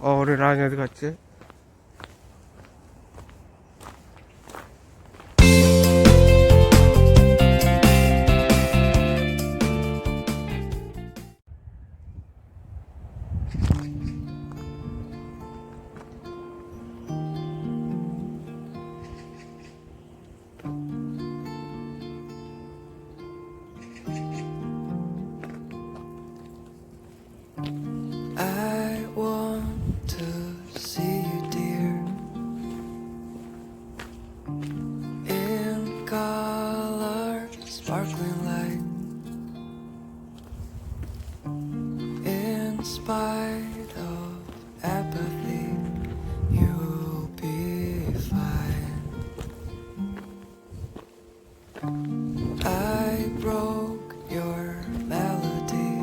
우리 라니 어디 갔지? I want to see you, dear, in color, sparkling light. In spite of apathy, you'll be fine. I broke your melody.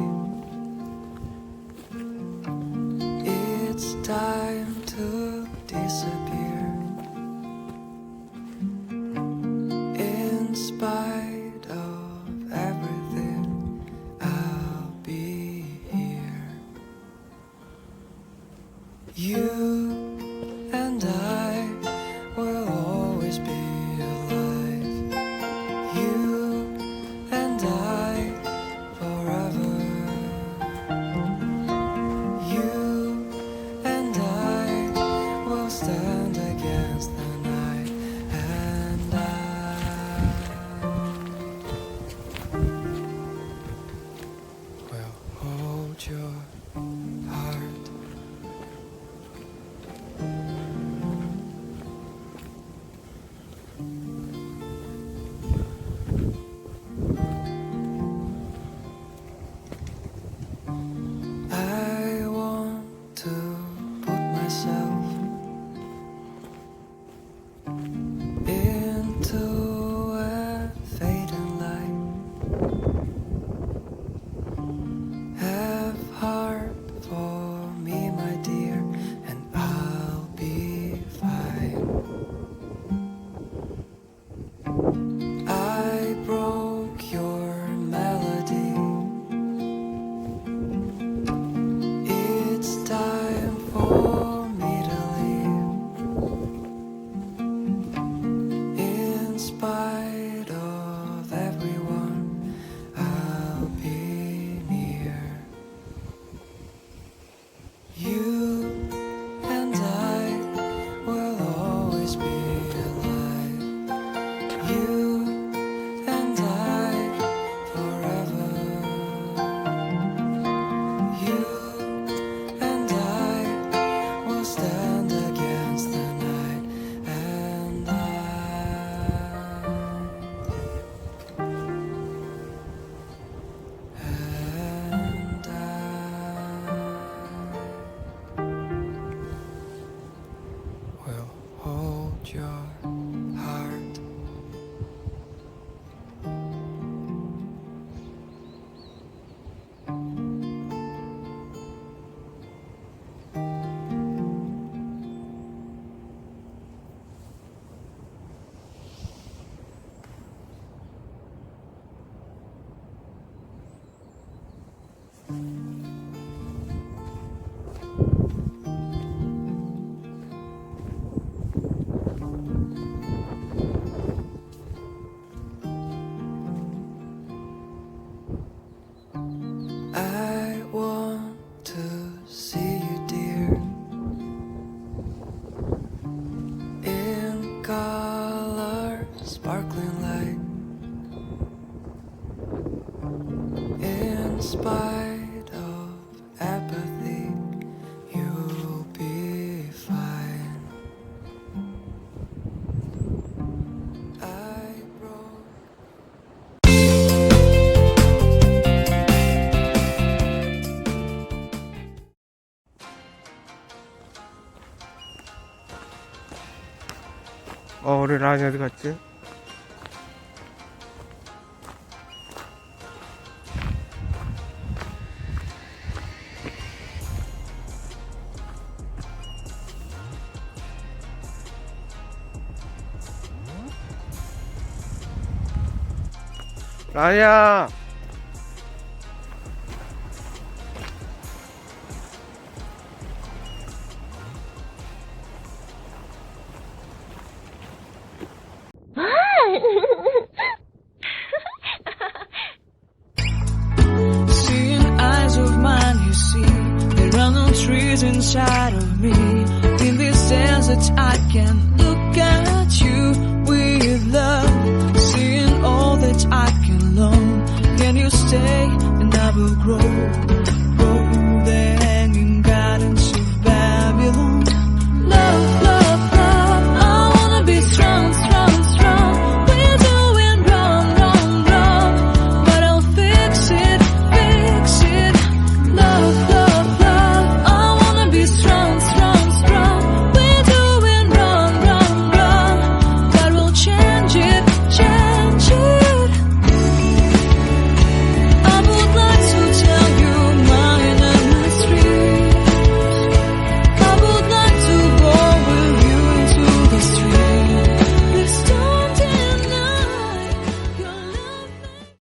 It's time to disappear. In spite of everything, I'll be here. You and I will always be alive. You and I forever. You and I will stand against the night, and I will hold your heart. I want to put myself into a fading light. Have heart for me, my dear, and I'll be fine. I broke your melody. It's time for me to leave. In spite of everyone, I'll be near. You and I will always be alive. You and I forever. You and I will stand against the night, and I will hold your heart. I want to see you, dear, in color, sparkling light. In spite of apathy, you'll be fine. I broke 우리 라니 어디 갔지? 라니야! inside of me. In this sense that I can look at you with love, seeing all that I can learn. Can you stay and I will grow?